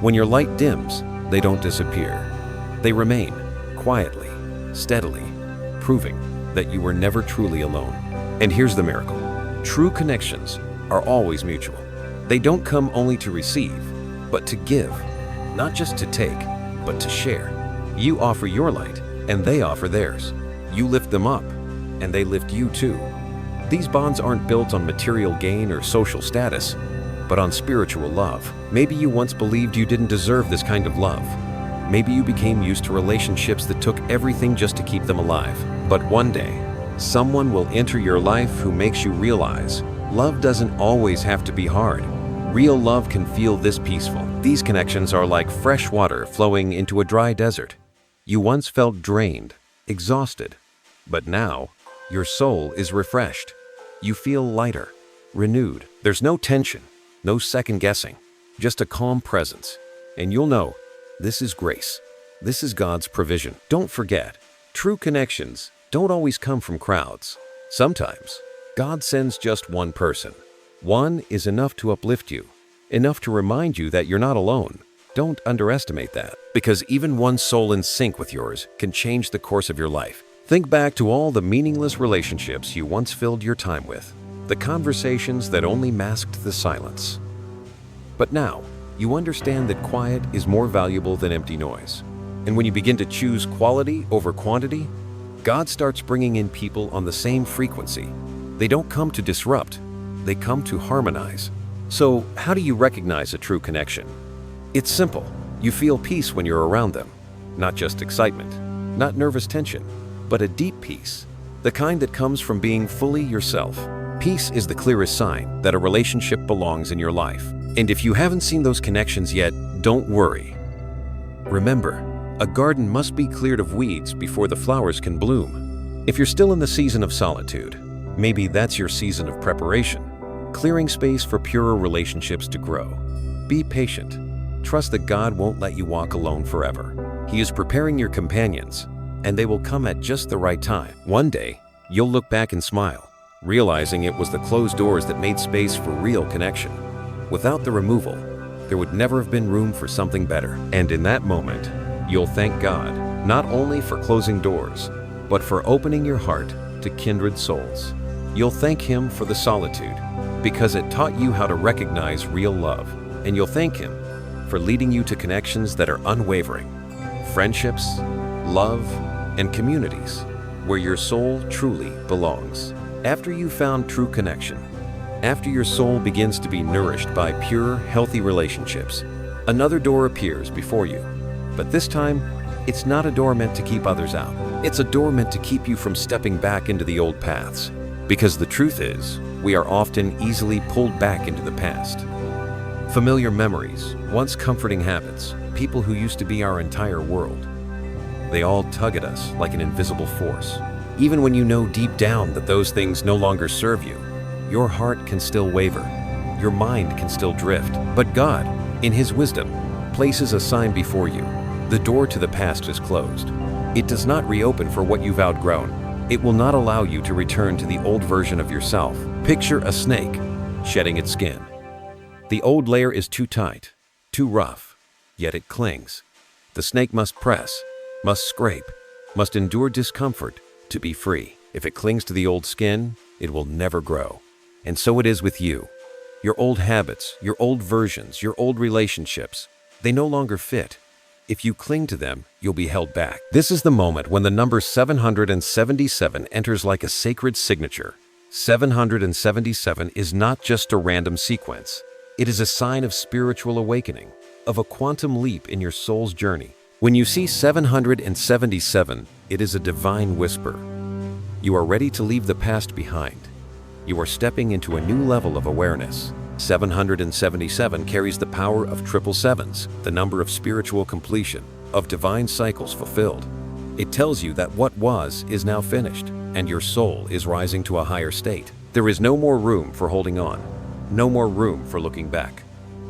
When your light dims, they don't disappear. They remain, quietly, steadily, proving that you were never truly alone. And here's the miracle. True connections are always mutual. They don't come only to receive, but to give. Not just to take, but to share. You offer your light, and they offer theirs. You lift them up, and they lift you too. These bonds aren't built on material gain or social status, but on spiritual love. Maybe you once believed you didn't deserve this kind of love. Maybe you became used to relationships that took everything just to keep them alive. But one day, someone will enter your life who makes you realize love doesn't always have to be hard. Real love can feel this peaceful. These connections are like fresh water flowing into a dry desert. You once felt drained, exhausted, but now your soul is refreshed. You feel lighter, renewed. There's no tension, no second guessing, just a calm presence. And you'll know, this is grace. This is God's provision. Don't forget, true connections don't always come from crowds. Sometimes, God sends just one person. One is enough to uplift you, enough to remind you that you're not alone. Don't underestimate that, because even one soul in sync with yours can change the course of your life. Think back to all the meaningless relationships you once filled your time with, the conversations that only masked the silence. But now, you understand that quiet is more valuable than empty noise. And when you begin to choose quality over quantity, God starts bringing in people on the same frequency. They don't come to disrupt, they come to harmonize. So, how do you recognize a true connection? It's simple. You feel peace when you're around them. Not just excitement, not nervous tension, but a deep peace, the kind that comes from being fully yourself. Peace is the clearest sign that a relationship belongs in your life. And if you haven't seen those connections yet, don't worry. Remember, a garden must be cleared of weeds before the flowers can bloom. If you're still in the season of solitude, maybe that's your season of preparation, clearing space for purer relationships to grow. Be patient. Trust that God won't let you walk alone forever. He is preparing your companions, and they will come at just the right time. One day, you'll look back and smile, realizing it was the closed doors that made space for real connection. Without the removal, there would never have been room for something better. And in that moment, you'll thank God, not only for closing doors, but for opening your heart to kindred souls. You'll thank Him for the solitude, because it taught you how to recognize real love, and you'll thank Him for leading you to connections that are unwavering, friendships, love, and communities where your soul truly belongs. After you've found true connection, after your soul begins to be nourished by pure, healthy relationships, another door appears before you. But this time, it's not a door meant to keep others out. It's a door meant to keep you from stepping back into the old paths. Because the truth is, we are often easily pulled back into the past. Familiar memories, once comforting habits, people who used to be our entire world. They all tug at us like an invisible force. Even when you know deep down that those things no longer serve you, your heart can still waver, your mind can still drift. But God, in His wisdom, places a sign before you. The door to the past is closed. It does not reopen for what you've outgrown. It will not allow you to return to the old version of yourself. Picture a snake shedding its skin. The old layer is too tight, too rough, yet it clings. The snake must press, must scrape, must endure discomfort to be free. If it clings to the old skin, it will never grow. And so it is with you. Your old habits, your old versions, your old relationships, they no longer fit. If you cling to them, you'll be held back. This is the moment when the number 777 enters like a sacred signature. 777 is not just a random sequence. It is a sign of spiritual awakening, of a quantum leap in your soul's journey. When you see 777, it is a divine whisper. You are ready to leave the past behind. You are stepping into a new level of awareness. 777 carries the power of triple sevens, the number of spiritual completion, of divine cycles fulfilled. It tells you that what was is now finished, and your soul is rising to a higher state. There is no more room for holding on, no more room for looking back.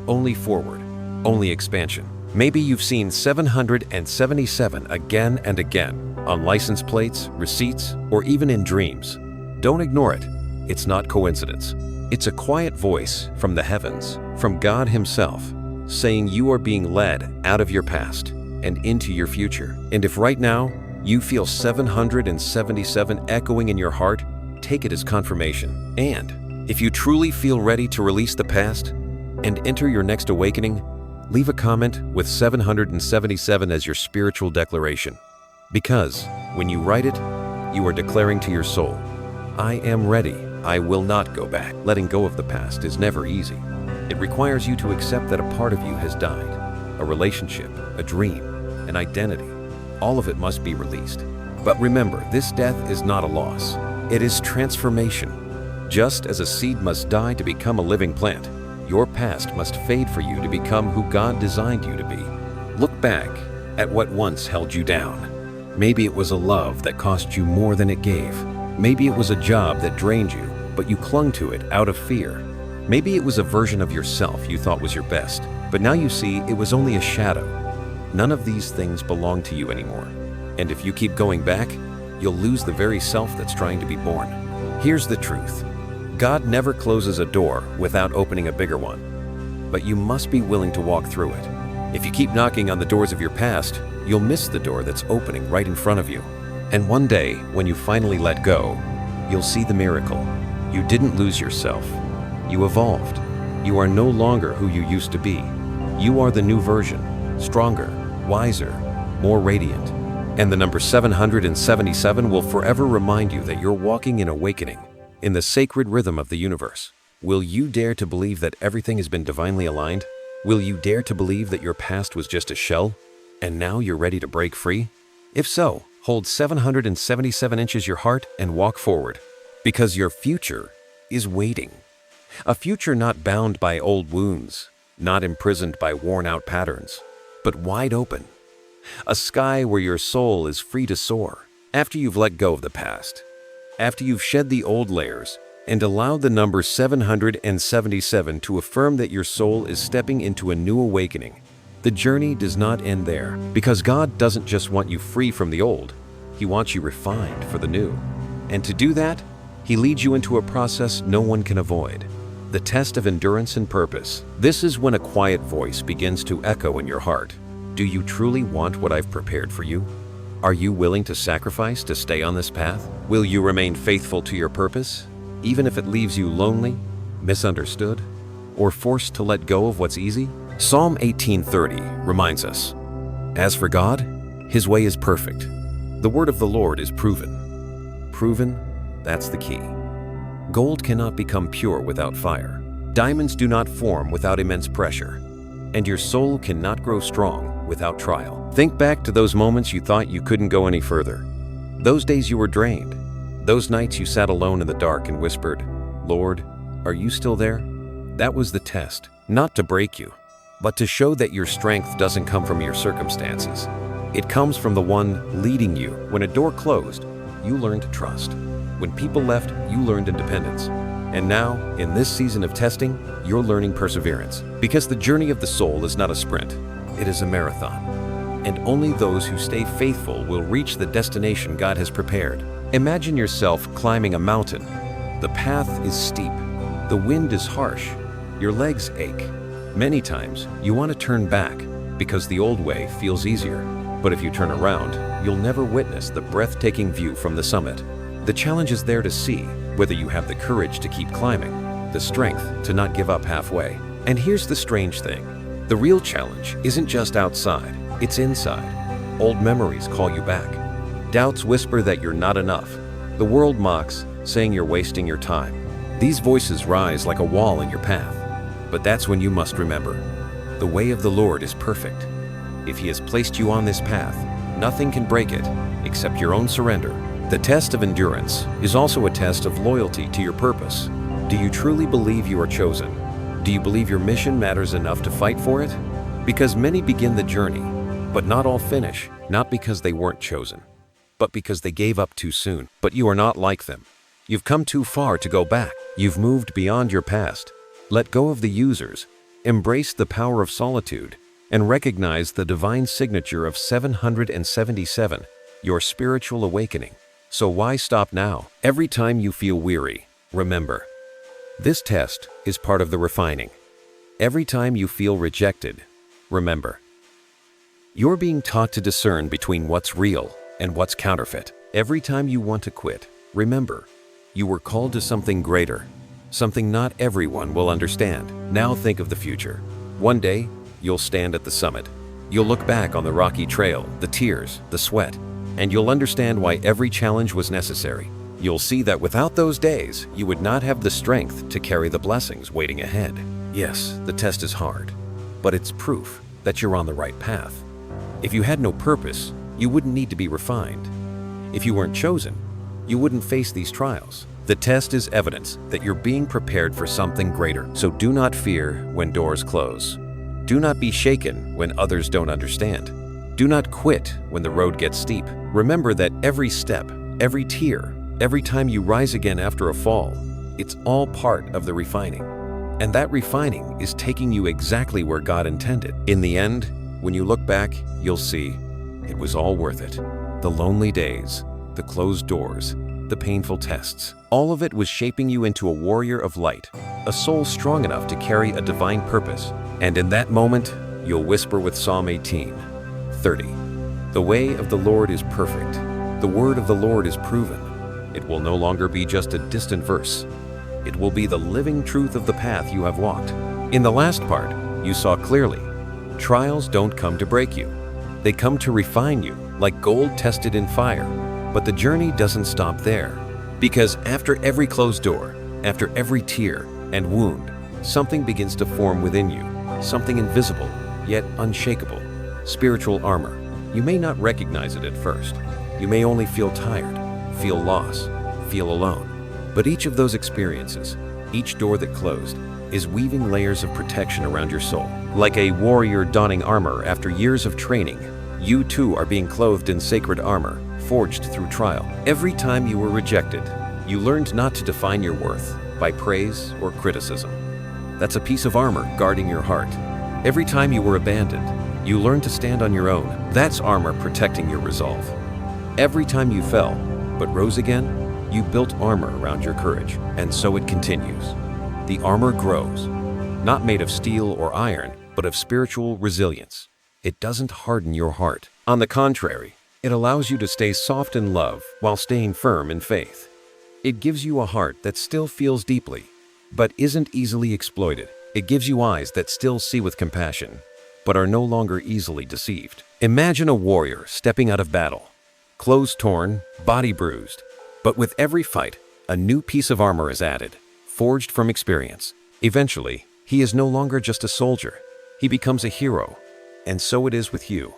Only forward, only expansion. Maybe you've seen 777 again and again, on license plates, receipts, or even in dreams. Don't ignore it. It's not coincidence. It's a quiet voice from the heavens, from God Himself, saying you are being led out of your past and into your future. And if right now you feel 777 echoing in your heart, take it as confirmation. And if you truly feel ready to release the past and enter your next awakening, leave a comment with 777 as your spiritual declaration. Because when you write it, you are declaring to your soul, I am ready. I will not go back. Letting go of the past is never easy. It requires you to accept that a part of you has died. A relationship, a dream, an identity. All of it must be released. But remember, this death is not a loss. It is transformation. Just as a seed must die to become a living plant, your past must fade for you to become who God designed you to be. Look back at what once held you down. Maybe it was a love that cost you more than it gave. Maybe it was a job that drained you, but you clung to it out of fear. Maybe it was a version of yourself you thought was your best, but now you see it was only a shadow. None of these things belong to you anymore. And if you keep going back, you'll lose the very self that's trying to be born. Here's the truth. God never closes a door without opening a bigger one. But you must be willing to walk through it. If you keep knocking on the doors of your past, you'll miss the door that's opening right in front of you. And one day, when you finally let go, you'll see the miracle. You didn't lose yourself. You evolved. You are no longer who you used to be. You are the new version, stronger, wiser, more radiant. And the number 777 will forever remind you that you're walking in awakening, in the sacred rhythm of the universe. Will you dare to believe that everything has been divinely aligned? Will you dare to believe that your past was just a shell, and now you're ready to break free? If so, hold 777 inches your heart and walk forward, because your future is waiting. A future not bound by old wounds, not imprisoned by worn-out patterns, but wide open. A sky where your soul is free to soar. After you've let go of the past, after you've shed the old layers and allowed the number 777 to affirm that your soul is stepping into a new awakening, the journey does not end there, because God doesn't just want you free from the old, He wants you refined for the new. And to do that, He leads you into a process no one can avoid, the test of endurance and purpose. This is when a quiet voice begins to echo in your heart. Do you truly want what I've prepared for you? Are you willing to sacrifice to stay on this path? Will you remain faithful to your purpose, even if it leaves you lonely, misunderstood, or forced to let go of what's easy? Psalm 18:30 reminds us, "As for God, His way is perfect. The word of the Lord is proven." Proven, that's the key. Gold cannot become pure without fire. Diamonds do not form without immense pressure. And your soul cannot grow strong without trial. Think back to those moments you thought you couldn't go any further. Those days you were drained. Those nights you sat alone in the dark and whispered, "Lord, are you still there?" That was the test, not to break you, but to show that your strength doesn't come from your circumstances. It comes from the one leading you. When a door closed, you learned to trust. When people left, you learned independence. And now, in this season of testing, you're learning perseverance. Because the journey of the soul is not a sprint, it is a marathon. And only those who stay faithful will reach the destination God has prepared. Imagine yourself climbing a mountain. The path is steep. The wind is harsh. Your legs ache. Many times, you want to turn back because the old way feels easier. But if you turn around, you'll never witness the breathtaking view from the summit. The challenge is there to see whether you have the courage to keep climbing, the strength to not give up halfway. And here's the strange thing. The real challenge isn't just outside, it's inside. Old memories call you back. Doubts whisper that you're not enough. The world mocks, saying you're wasting your time. These voices rise like a wall in your path. But that's when you must remember, the way of the Lord is perfect. If He has placed you on this path, nothing can break it except your own surrender. The test of endurance is also a test of loyalty to your purpose. Do you truly believe you are chosen? Do you believe your mission matters enough to fight for it? Because many begin the journey, but not all finish, not because they weren't chosen, but because they gave up too soon. But you are not like them. You've come too far to go back. You've moved beyond your past. Let go of the users, embrace the power of solitude, and recognize the divine signature of 777, your spiritual awakening. So why stop now? Every time you feel weary, remember, this test is part of the refining. Every time you feel rejected, remember, you're being taught to discern between what's real and what's counterfeit. Every time you want to quit, remember, you were called to something greater, something not everyone will understand. Now think of the future. One day, you'll stand at the summit. You'll look back on the rocky trail, the tears, the sweat, and you'll understand why every challenge was necessary. You'll see that without those days, you would not have the strength to carry the blessings waiting ahead. Yes, the test is hard, but it's proof that you're on the right path. If you had no purpose, you wouldn't need to be refined. If you weren't chosen, you wouldn't face these trials. The test is evidence that you're being prepared for something greater. So do not fear when doors close. Do not be shaken when others don't understand. Do not quit when the road gets steep. Remember that every step, every tear, every time you rise again after a fall, it's all part of the refining. And that refining is taking you exactly where God intended. In the end, when you look back, you'll see it was all worth it. The lonely days, the closed doors, the painful tests, all of it was shaping you into a warrior of light, a soul strong enough to carry a divine purpose. And in that moment, you'll whisper with Psalm 18:30, "The way of the Lord is perfect. The word of the Lord is proven." It will no longer be just a distant verse. It will be the living truth of the path you have walked. In the last part, you saw clearly, trials don't come to break you. They come to refine you, like gold tested in fire. But the journey doesn't stop there. Because after every closed door, after every tear and wound, something begins to form within you. Something invisible, yet unshakable. Spiritual armor. You may not recognize it at first. You may only feel tired, feel lost, feel alone. But each of those experiences, each door that closed, is weaving layers of protection around your soul. Like a warrior donning armor after years of training, you too are being clothed in sacred armor, forged through trial. Every time you were rejected, you learned not to define your worth by praise or criticism. That's a piece of armor guarding your heart. Every time you were abandoned, you learned to stand on your own. That's armor protecting your resolve. Every time you fell, but rose again, you built armor around your courage. And so it continues. The armor grows, not made of steel or iron, but of spiritual resilience. It doesn't harden your heart. On the contrary, it allows you to stay soft in love while staying firm in faith. It gives you a heart that still feels deeply, but isn't easily exploited. It gives you eyes that still see with compassion, but are no longer easily deceived. Imagine a warrior stepping out of battle, clothes torn, body bruised. But with every fight, a new piece of armor is added, forged from experience. Eventually, he is no longer just a soldier. He becomes a hero. And so it is with you.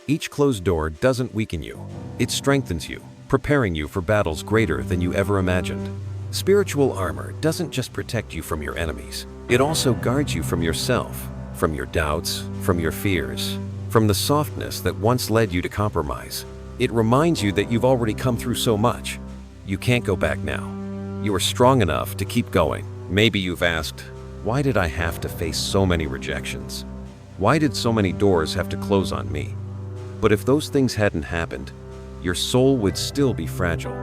Each closed door doesn't weaken you. It strengthens you, preparing you for battles greater than you ever imagined. Spiritual armor doesn't just protect you from your enemies. It also guards you from yourself, from your doubts, from your fears, from the softness that once led you to compromise. It reminds you that you've already come through so much. You can't go back now. You are strong enough to keep going. Maybe you've asked, why did I have to face so many rejections? Why did so many doors have to close on me? But if those things hadn't happened, your soul would still be fragile,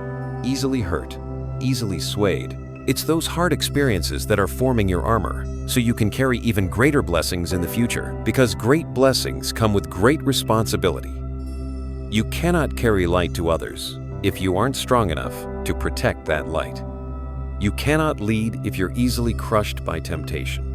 easily hurt, easily swayed. It's those hard experiences that are forming your armor, so you can carry even greater blessings in the future, because great blessings come with great responsibility. You cannot carry light to others if you aren't strong enough to protect that light. You cannot lead if you're easily crushed by temptation.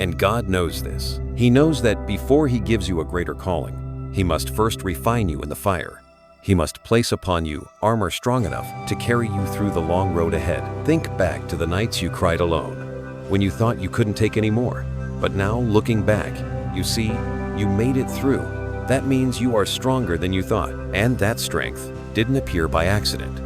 And God knows this. He knows that before He gives you a greater calling, He must first refine you in the fire. He must place upon you armor strong enough to carry you through the long road ahead. Think back to the nights you cried alone, when you thought you couldn't take any more. But now, looking back, you see, you made it through. That means you are stronger than you thought. And that strength didn't appear by accident.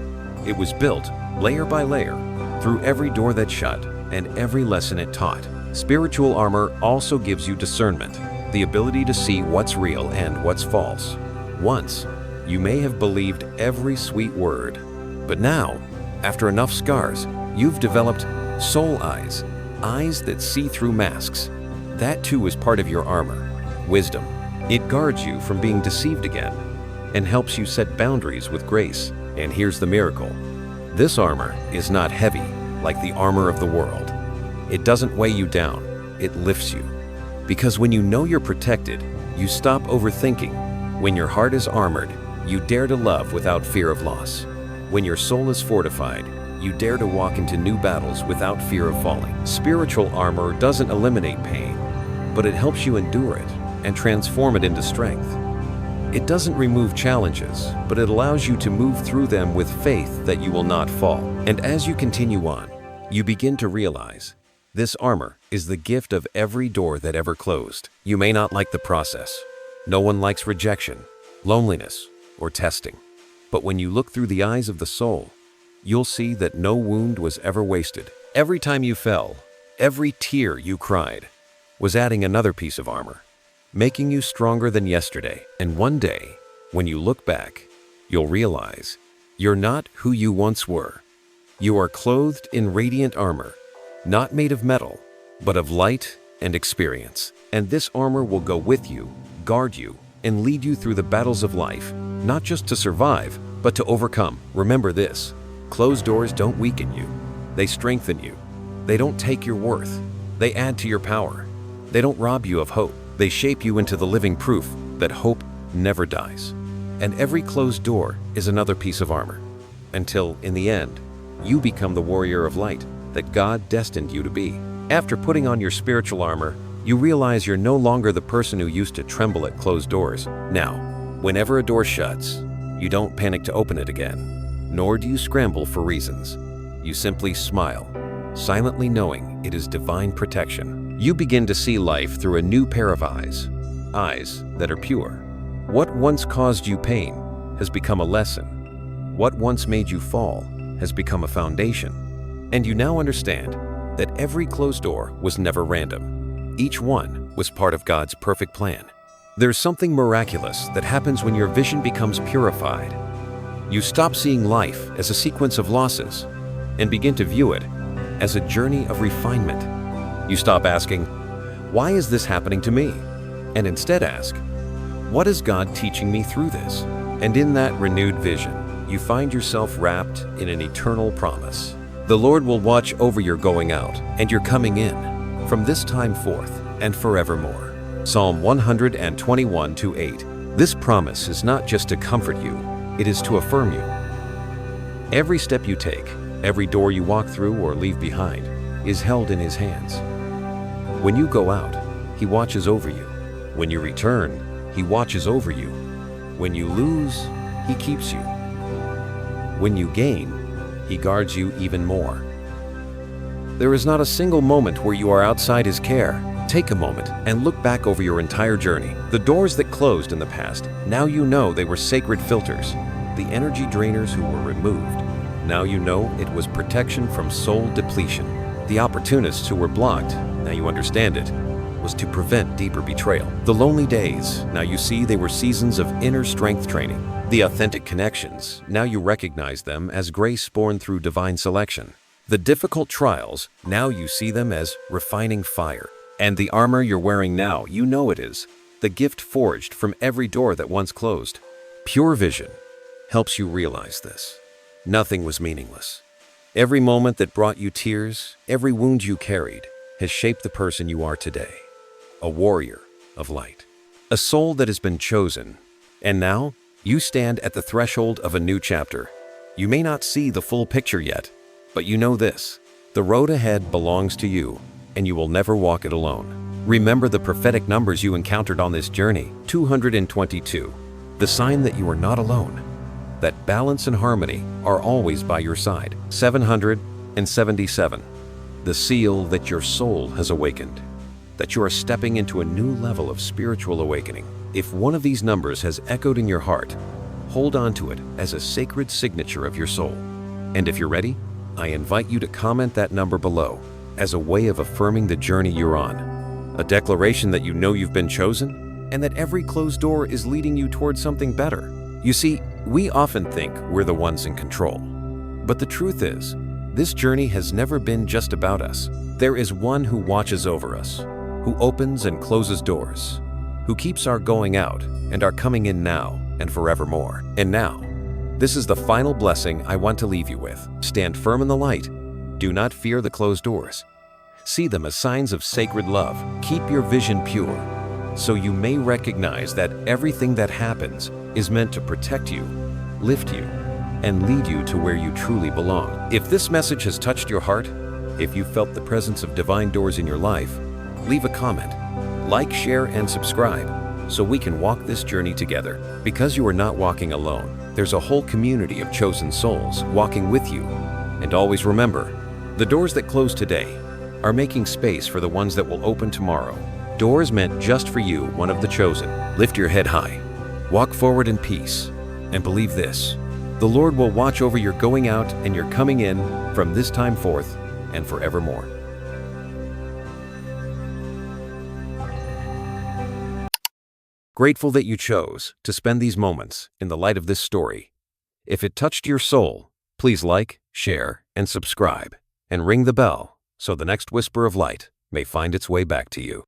It was built, layer by layer, through every door that shut and every lesson it taught. Spiritual armor also gives you discernment, the ability to see what's real and what's false. Once, you may have believed every sweet word, but now, after enough scars, you've developed soul eyes, eyes that see through masks. That too is part of your armor, wisdom. It guards you from being deceived again and helps you set boundaries with grace. And here's the miracle. This armor is not heavy like the armor of the world. It doesn't weigh you down, it lifts you. Because when you know you're protected, you stop overthinking. When your heart is armored, you dare to love without fear of loss. When your soul is fortified, you dare to walk into new battles without fear of falling. Spiritual armor doesn't eliminate pain, but it helps you endure it and transform it into strength. It doesn't remove challenges, but it allows you to move through them with faith that you will not fall. And as you continue on, you begin to realize this armor is the gift of every door that ever closed. You may not like the process. No one likes rejection, loneliness, or testing. But when you look through the eyes of the soul, you'll see that no wound was ever wasted. Every time you fell, every tear you cried, was adding another piece of armor, making you stronger than yesterday. And one day, when you look back, you'll realize you're not who you once were. You are clothed in radiant armor, not made of metal, but of light and experience. And this armor will go with you, guard you, and lead you through the battles of life, not just to survive, but to overcome. Remember this, closed doors don't weaken you. They strengthen you. They don't take your worth. They add to your power. They don't rob you of hope. They shape you into the living proof that hope never dies. And every closed door is another piece of armor, until, in the end, you become the warrior of light that God destined you to be. After putting on your spiritual armor, you realize you're no longer the person who used to tremble at closed doors. Now, whenever a door shuts, you don't panic to open it again, nor do you scramble for reasons. You simply smile, silently knowing it is divine protection. You begin to see life through a new pair of eyes, eyes that are pure. What once caused you pain has become a lesson. What once made you fall has become a foundation. And you now understand that every closed door was never random. Each one was part of God's perfect plan. There's something miraculous that happens when your vision becomes purified. You stop seeing life as a sequence of losses and begin to view it as a journey of refinement. You stop asking, why is this happening to me? And instead ask, what is God teaching me through this? And in that renewed vision, you find yourself wrapped in an eternal promise. The Lord will watch over your going out and your coming in from this time forth and forevermore. Psalm 121:8. This promise is not just to comfort you, it is to affirm you. Every step you take, every door you walk through or leave behind, is held in His hands. When you go out, He watches over you. When you return, He watches over you. When you lose, He keeps you. When you gain, He guards you even more. There is not a single moment where you are outside His care. Take a moment and look back over your entire journey. The doors that closed in the past, now you know they were sacred filters. The energy drainers who were removed, now you know it was protection from soul depletion. The opportunists who were blocked, now you understand it, was to prevent deeper betrayal. The lonely days, now you see they were seasons of inner strength training. The authentic connections, now you recognize them as grace born through divine selection. The difficult trials, now you see them as refining fire. And the armor you're wearing now, you know it is the gift forged from every door that once closed. Pure vision helps you realize this. Nothing was meaningless. Every moment that brought you tears, every wound you carried, has shaped the person you are today. A warrior of light. A soul that has been chosen. And now, you stand at the threshold of a new chapter. You may not see the full picture yet, but you know this: the road ahead belongs to you, and you will never walk it alone. Remember the prophetic numbers you encountered on this journey: 222, the sign that you are not alone, that balance and harmony are always by your side. 777, the seal that your soul has awakened, that you are stepping into a new level of spiritual awakening. If one of these numbers has echoed in your heart, hold on to it as a sacred signature of your soul. And if you're ready, I invite you to comment that number below as a way of affirming the journey you're on. A declaration that you know you've been chosen and that every closed door is leading you towards something better. You see, we often think we're the ones in control. But the truth is, this journey has never been just about us. There is one who watches over us, who opens and closes doors, who keeps our going out and our coming in now and forevermore. And now, this is the final blessing I want to leave you with. Stand firm in the light. Do not fear the closed doors. See them as signs of sacred love. Keep your vision pure, so you may recognize that everything that happens is meant to protect you, lift you, and lead you to where you truly belong. If this message has touched your heart, if you felt the presence of divine doors in your life, leave a comment, like, share, and subscribe so we can walk this journey together. Because you are not walking alone, there's a whole community of chosen souls walking with you. And always remember, the doors that close today are making space for the ones that will open tomorrow. Doors meant just for you, one of the chosen. Lift your head high, walk forward in peace, and believe this: the Lord will watch over your going out and your coming in from this time forth and forevermore. Grateful that you chose to spend these moments in the light of this story. If it touched your soul, please like, share, and subscribe, and ring the bell so the next whisper of light may find its way back to you.